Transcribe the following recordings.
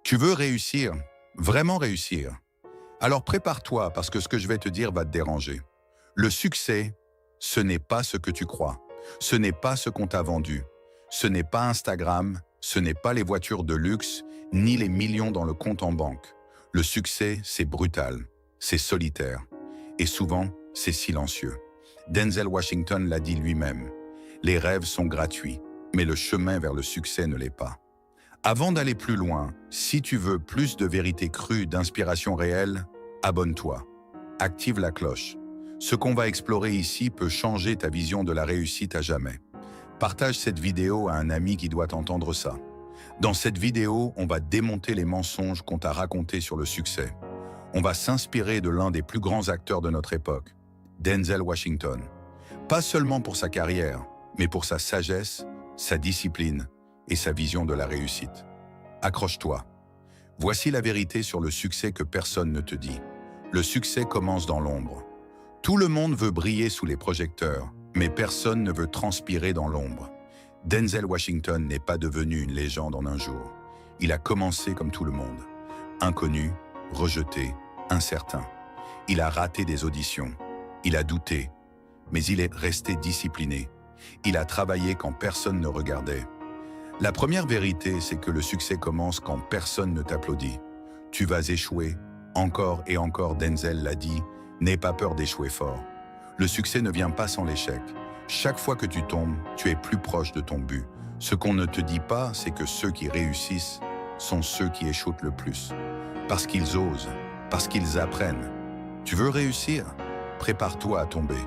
Tu veux réussir, vraiment réussir. Alors prépare-toi parce que ce que je vais te dire va te déranger. Le succès, ce n'est pas ce que tu crois. Ce n'est pas ce qu'on t'a vendu. Ce n'est pas Instagram, ce n'est pas les voitures de luxe, ni les millions dans le compte en banque. Le succès, c'est brutal, c'est solitaire. Et souvent, c'est silencieux. Denzel Washington l'a dit lui-même. Les rêves sont gratuits, mais le chemin vers le succès ne l'est pas. Avant d'aller plus loin, si tu veux plus de vérité crue, d'inspiration réelle, abonne-toi. Active la cloche. Ce qu'on va explorer ici peut changer ta vision de la réussite à jamais. Partage cette vidéo à un ami qui doit entendre ça. Dans cette vidéo, on va démonter les mensonges qu'on t'a racontés sur le succès. On va s'inspirer de l'un des plus grands acteurs de notre époque, Denzel Washington. Pas seulement pour sa carrière, mais pour sa sagesse, sa discipline et sa vision de la réussite. Accroche-toi. Voici la vérité sur le succès que personne ne te dit. Le succès commence dans l'ombre. Tout le monde veut briller sous les projecteurs, mais personne ne veut transpirer dans l'ombre. Denzel Washington n'est pas devenu une légende en un jour. Il a commencé comme tout le monde. Inconnu, rejeté, incertain. Il a raté des auditions. Il a douté, mais il est resté discipliné. Il a travaillé quand personne ne regardait. La première vérité, c'est que le succès commence quand personne ne t'applaudit. Tu vas échouer, encore et encore, Denzel l'a dit, n'aie pas peur d'échouer fort. Le succès ne vient pas sans l'échec. Chaque fois que tu tombes, tu es plus proche de ton but. Ce qu'on ne te dit pas, c'est que ceux qui réussissent sont ceux qui échouent le plus. Parce qu'ils osent, parce qu'ils apprennent. Tu veux réussir? Prépare-toi à tomber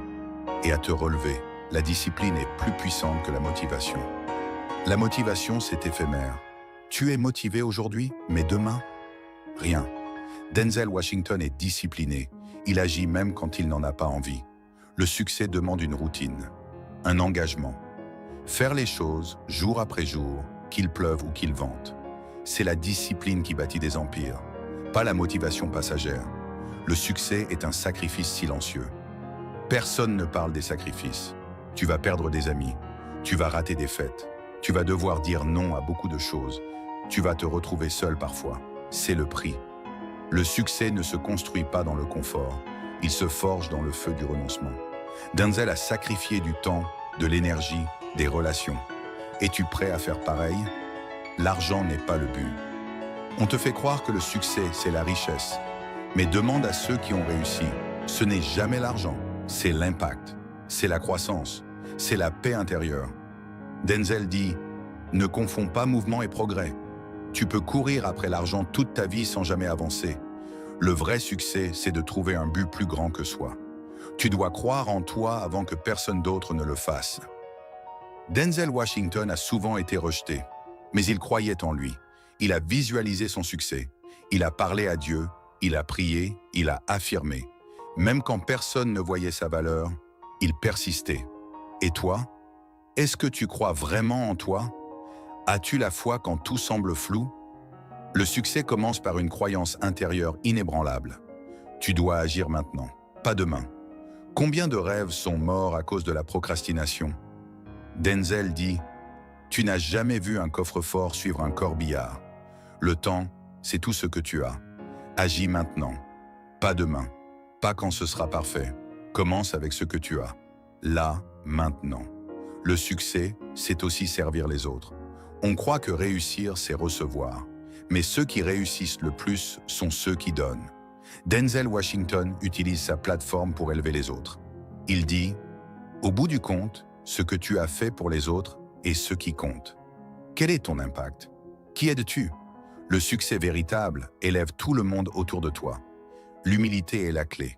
et à te relever. La discipline est plus puissante que la motivation. La motivation, c'est éphémère. Tu es motivé aujourd'hui, mais demain, rien. Denzel Washington est discipliné. Il agit même quand il n'en a pas envie. Le succès demande une routine, un engagement. Faire les choses jour après jour, qu'il pleuve ou qu'il vente. C'est la discipline qui bâtit des empires, pas la motivation passagère. Le succès est un sacrifice silencieux. Personne ne parle des sacrifices. Tu vas perdre des amis, tu vas rater des fêtes. Tu vas devoir dire non à beaucoup de choses. Tu vas te retrouver seul parfois. C'est le prix. Le succès ne se construit pas dans le confort. Il se forge dans le feu du renoncement. Denzel a sacrifié du temps, de l'énergie, des relations. Es-tu prêt à faire pareil? L'argent n'est pas le but. On te fait croire que le succès, c'est la richesse. Mais demande à ceux qui ont réussi. Ce n'est jamais l'argent, c'est l'impact. C'est la croissance. C'est la paix intérieure. Denzel dit « Ne confonds pas mouvement et progrès. Tu peux courir après l'argent toute ta vie sans jamais avancer. Le vrai succès, c'est de trouver un but plus grand que soi. Tu dois croire en toi avant que personne d'autre ne le fasse. » Denzel Washington a souvent été rejeté, mais il croyait en lui. Il a visualisé son succès. Il a parlé à Dieu, il a prié, il a affirmé. Même quand personne ne voyait sa valeur, il persistait. Et toi? Est-ce que tu crois vraiment en toi? As-tu la foi quand tout semble flou? Le succès commence par une croyance intérieure inébranlable. Tu dois agir maintenant, pas demain. Combien de rêves sont morts à cause de la procrastination? Denzel dit « Tu n'as jamais vu un coffre-fort suivre un corbillard. Le temps, c'est tout ce que tu as. Agis maintenant, pas demain, pas quand ce sera parfait. Commence avec ce que tu as, là, maintenant. » Le succès, c'est aussi servir les autres. On croit que réussir, c'est recevoir. Mais ceux qui réussissent le plus sont ceux qui donnent. Denzel Washington utilise sa plateforme pour élever les autres. Il dit « Au bout du compte, ce que tu as fait pour les autres est ce qui compte. » Quel est ton impact? Qui aides-tu? Le succès véritable élève tout le monde autour de toi. L'humilité est la clé.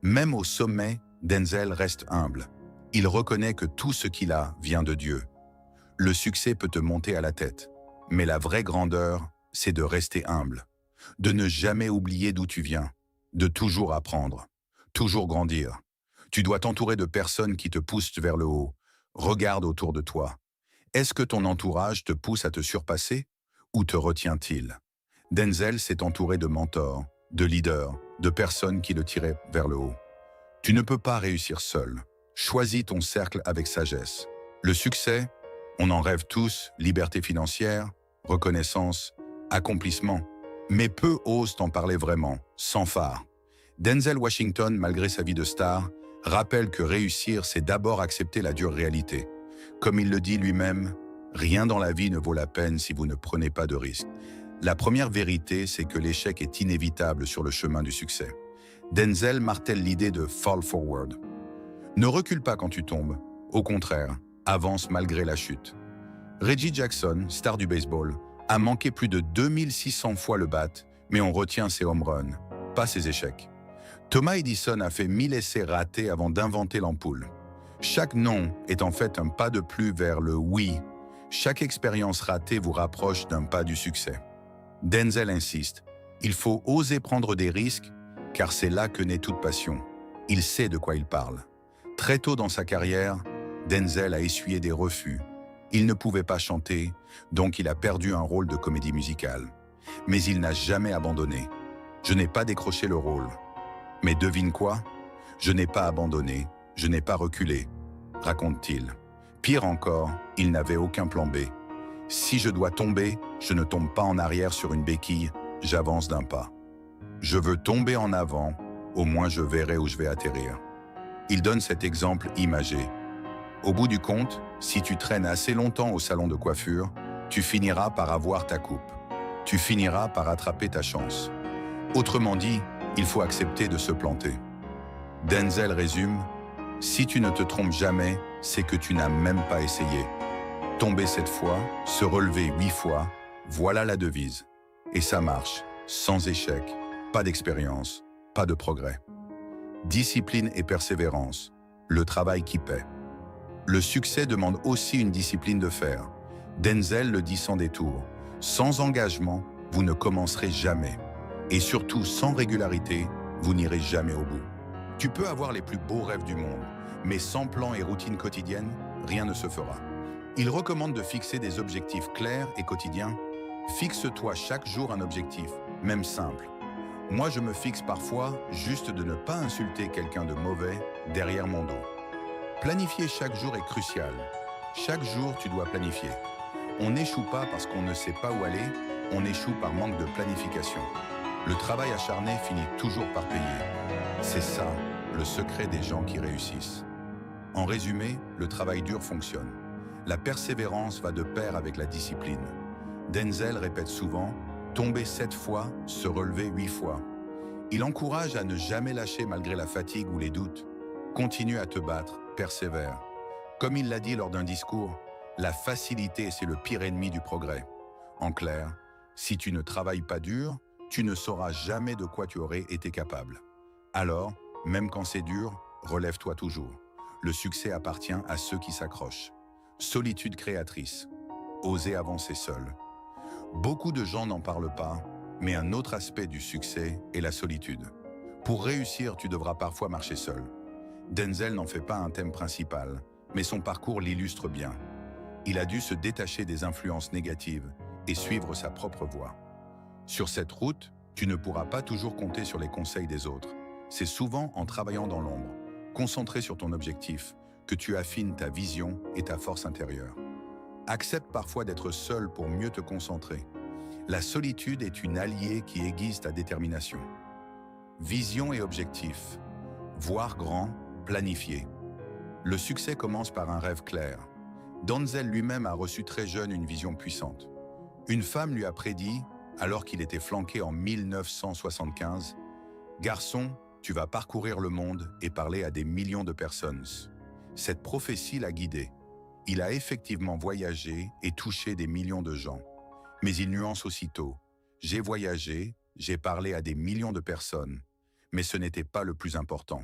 Même au sommet, Denzel reste humble. Il reconnaît que tout ce qu'il a vient de Dieu. Le succès peut te monter à la tête, mais la vraie grandeur, c'est de rester humble, de ne jamais oublier d'où tu viens, de toujours apprendre, toujours grandir. Tu dois t'entourer de personnes qui te poussent vers le haut. Regarde autour de toi. Est-ce que ton entourage te pousse à te surpasser ou te retient-il? Denzel s'est entouré de mentors, de leaders, de personnes qui le tiraient vers le haut. Tu ne peux pas réussir seul. Choisis ton cercle avec sagesse. Le succès, on en rêve tous, liberté financière, reconnaissance, accomplissement. Mais peu osent en parler vraiment, sans phare. Denzel Washington, malgré sa vie de star, rappelle que réussir, c'est d'abord accepter la dure réalité. Comme il le dit lui-même, « Rien dans la vie ne vaut la peine si vous ne prenez pas de risques. » La première vérité, c'est que l'échec est inévitable sur le chemin du succès. Denzel martèle l'idée de « fall forward ». Ne recule pas quand tu tombes. Au contraire, avance malgré la chute. Reggie Jackson, star du baseball, a manqué plus de 2600 fois le bat, mais on retient ses home runs, pas ses échecs. Thomas Edison a fait 1000 essais ratés avant d'inventer l'ampoule. Chaque non est en fait un pas de plus vers le oui. Chaque expérience ratée vous rapproche d'un pas du succès. Denzel insiste, il faut oser prendre des risques, car c'est là que naît toute passion. Il sait de quoi il parle. Très tôt dans sa carrière, Denzel a essuyé des refus. Il ne pouvait pas chanter, donc il a perdu un rôle de comédie musicale. Mais il n'a jamais abandonné. Je n'ai pas décroché le rôle. Mais devine quoi? Je n'ai pas abandonné, je n'ai pas reculé, raconte-t-il. Pire encore, il n'avait aucun plan B. Si je dois tomber, je ne tombe pas en arrière sur une béquille, j'avance d'un pas. Je veux tomber en avant, au moins je verrai où je vais atterrir. Il donne cet exemple imagé. Au bout du compte, si tu traînes assez longtemps au salon de coiffure, tu finiras par avoir ta coupe. Tu finiras par attraper ta chance. Autrement dit, il faut accepter de se planter. Denzel résume, « Si tu ne te trompes jamais, c'est que tu n'as même pas essayé. Tomber 7 fois, se relever 8 fois, voilà la devise. Et ça marche, sans échec, pas d'expérience, pas de progrès. Discipline et persévérance, le travail qui paie. Le succès demande aussi une discipline de fer. Denzel le dit sans détour. Sans engagement, vous ne commencerez jamais. Et surtout, sans régularité, vous n'irez jamais au bout. Tu peux avoir les plus beaux rêves du monde, mais sans plan et routine quotidienne, rien ne se fera. Il recommande de fixer des objectifs clairs et quotidiens. Fixe-toi chaque jour un objectif, même simple. Moi, je me fixe parfois juste de ne pas insulter quelqu'un de mauvais derrière mon dos. Planifier chaque jour est crucial. Chaque jour, tu dois planifier. On n'échoue pas parce qu'on ne sait pas où aller, on échoue par manque de planification. Le travail acharné finit toujours par payer. C'est ça, le secret des gens qui réussissent. En résumé, le travail dur fonctionne. La persévérance va de pair avec la discipline. Denzel répète souvent « tomber 7 fois, se relever 8 fois ». Il encourage à ne jamais lâcher malgré la fatigue ou les doutes. Continue à te battre, persévère. Comme il l'a dit lors d'un discours, la facilité, c'est le pire ennemi du progrès. En clair, si tu ne travailles pas dur, tu ne sauras jamais de quoi tu aurais été capable. Alors, même quand c'est dur, relève-toi toujours. Le succès appartient à ceux qui s'accrochent. Solitude créatrice. Oser avancer seul. Beaucoup de gens n'en parlent pas, mais un autre aspect du succès est la solitude. Pour réussir, tu devras parfois marcher seul. Denzel n'en fait pas un thème principal, mais son parcours l'illustre bien. Il a dû se détacher des influences négatives et suivre sa propre voie. Sur cette route, tu ne pourras pas toujours compter sur les conseils des autres. C'est souvent en travaillant dans l'ombre, concentré sur ton objectif, que tu affines ta vision et ta force intérieure. Accepte parfois d'être seul pour mieux te concentrer. La solitude est une alliée qui aiguise ta détermination. Vision et objectif. Voir grand, planifier. Le succès commence par un rêve clair. Denzel lui-même a reçu très jeune une vision puissante. Une femme lui a prédit, alors qu'il était flanqué en 1975, « Garçon, tu vas parcourir le monde et parler à des millions de personnes. » Cette prophétie l'a guidé. Il a effectivement voyagé et touché des millions de gens. Mais il nuance aussitôt. « J'ai voyagé, j'ai parlé à des millions de personnes. » Mais ce n'était pas le plus important.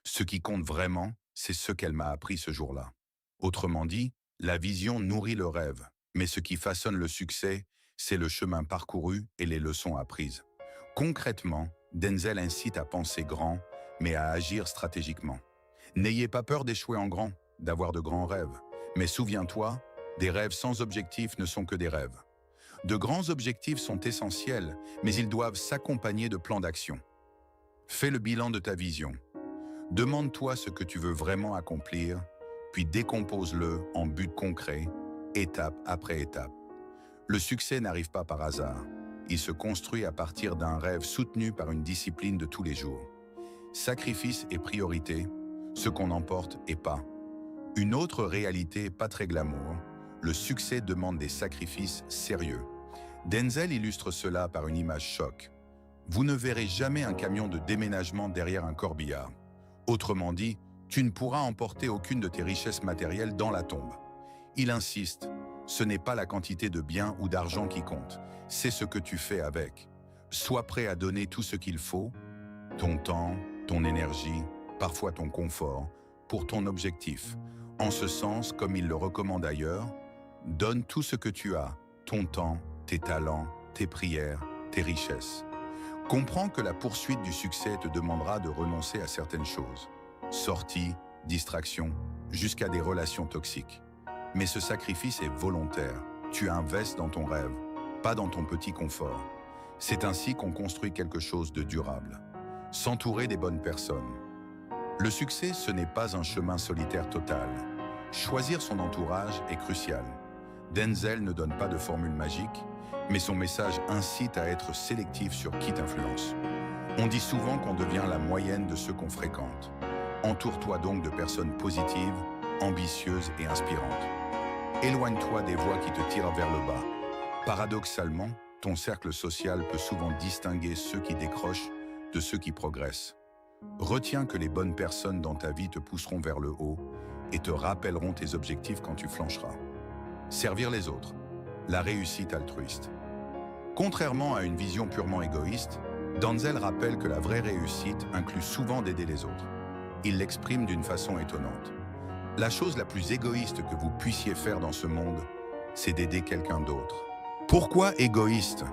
Ce qui compte vraiment, c'est ce qu'elle m'a appris ce jour-là. Autrement dit, la vision nourrit le rêve, mais ce qui façonne le succès, c'est le chemin parcouru et les leçons apprises. Concrètement, Denzel incite à penser grand, mais à agir stratégiquement. N'ayez pas peur d'échouer en grand, d'avoir de grands rêves. Mais souviens-toi, des rêves sans objectif ne sont que des rêves. De grands objectifs sont essentiels, mais ils doivent s'accompagner de plans d'action. Fais le bilan de ta vision. Demande-toi ce que tu veux vraiment accomplir, puis décompose-le en buts concrets, étape après étape. Le succès n'arrive pas par hasard. il se construit à partir d'un rêve soutenu par une discipline de tous les jours. Sacrifice et priorité, ce qu'on emporte et pas. Une autre réalité pas très glamour, le succès demande des sacrifices sérieux. Denzel illustre cela par une image choc. Vous ne verrez jamais un camion de déménagement derrière un corbillard. Autrement dit, tu ne pourras emporter aucune de tes richesses matérielles dans la tombe. Il insiste, ce n'est pas la quantité de biens ou d'argent qui compte, c'est ce que tu fais avec. Sois prêt à donner tout ce qu'il faut, ton temps, ton énergie, parfois ton confort, pour ton objectif. En ce sens, comme il le recommande ailleurs, donne tout ce que tu as, ton temps, tes talents, tes prières, tes richesses. Comprends que la poursuite du succès te demandera de renoncer à certaines choses. Sorties, distractions, jusqu'à des relations toxiques. Mais ce sacrifice est volontaire. Tu investis dans ton rêve, pas dans ton petit confort. C'est ainsi qu'on construit quelque chose de durable. S'entourer des bonnes personnes. Le succès, ce n'est pas un chemin solitaire total. Choisir son entourage est crucial. Denzel ne donne pas de formule magique, mais son message incite à être sélectif sur qui t'influence. On dit souvent qu'on devient la moyenne de ceux qu'on fréquente. Entoure-toi donc de personnes positives, ambitieuses et inspirantes. Éloigne-toi des voix qui te tirent vers le bas. Paradoxalement, ton cercle social peut souvent distinguer ceux qui décrochent de ceux qui progressent. Retiens que les bonnes personnes dans ta vie te pousseront vers le haut et te rappelleront tes objectifs quand tu flancheras. Servir les autres. La réussite altruiste. Contrairement à une vision purement égoïste, Denzel rappelle que la vraie réussite inclut souvent d'aider les autres. Il l'exprime d'une façon étonnante. La chose la plus égoïste que vous puissiez faire dans ce monde, c'est d'aider quelqu'un d'autre. Pourquoi égoïste?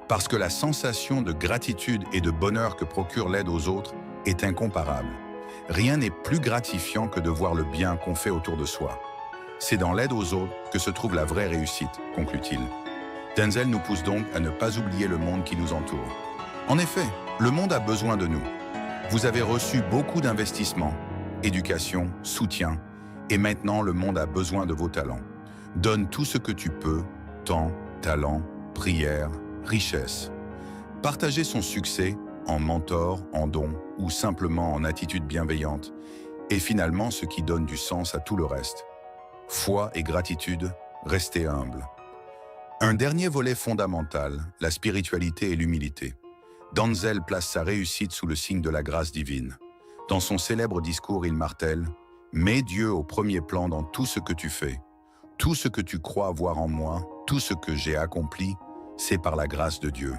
Parce que la sensation de gratitude et de bonheur que procure l'aide aux autres est incomparable. Rien n'est plus gratifiant que de voir le bien qu'on fait autour de soi. C'est dans l'aide aux autres que se trouve la vraie réussite, conclut-il. Denzel nous pousse donc à ne pas oublier le monde qui nous entoure. En effet, le monde a besoin de nous. Vous avez reçu beaucoup d'investissements, éducation, soutien, et maintenant le monde a besoin de vos talents. Donne tout ce que tu peux, temps, talent, prière, richesse. Partager son succès en mentor, en don ou simplement en attitude bienveillante est finalement ce qui donne du sens à tout le reste. Foi et gratitude, restez humble. Un dernier volet fondamental, la spiritualité et l'humilité. Denzel place sa réussite sous le signe de la grâce divine. Dans son célèbre discours, il martèle « Mets Dieu au premier plan dans tout ce que tu fais. Tout ce que tu crois voir en moi, tout ce que j'ai accompli, c'est par la grâce de Dieu. »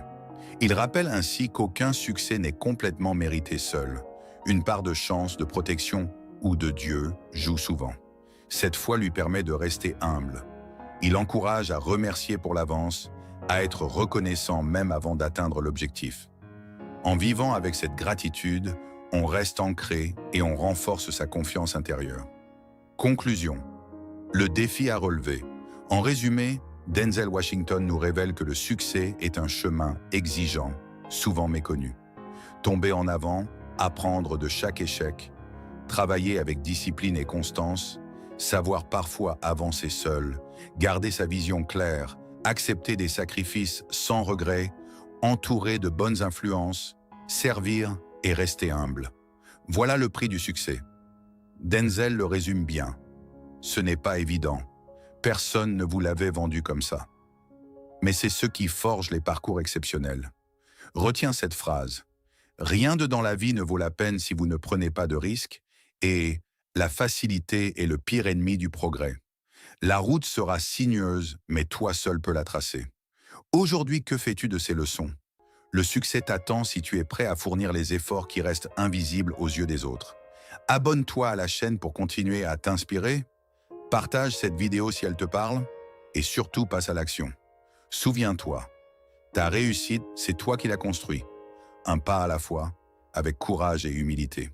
Il rappelle ainsi qu'aucun succès n'est complètement mérité seul. Une part de chance, de protection ou de Dieu joue souvent. Cette foi lui permet de rester humble. Il encourage à remercier pour l'avance, à être reconnaissant même avant d'atteindre l'objectif. En vivant avec cette gratitude, on reste ancré et on renforce sa confiance intérieure. Conclusion. Le défi à relever. En résumé, Denzel Washington nous révèle que le succès est un chemin exigeant, souvent méconnu. Tomber en avant, apprendre de chaque échec, travailler avec discipline et constance, savoir parfois avancer seul, garder sa vision claire, accepter des sacrifices sans regret, entourer de bonnes influences, servir et rester humble. Voilà le prix du succès. Denzel le résume bien. Ce n'est pas évident. Personne ne vous l'avait vendu comme ça. Mais c'est ce qui forge les parcours exceptionnels. Retiens cette phrase. Rien de dans la vie ne vaut la peine si vous ne prenez pas de risques et la facilité est le pire ennemi du progrès. La route sera sinueuse, mais toi seul peux la tracer. Aujourd'hui, que fais-tu de ces leçons? Le succès t'attend si tu es prêt à fournir les efforts qui restent invisibles aux yeux des autres. Abonne-toi à la chaîne pour continuer à t'inspirer. Partage cette vidéo si elle te parle et surtout passe à l'action. Souviens-toi, ta réussite, c'est toi qui l'as construit. Un pas à la fois, avec courage et humilité.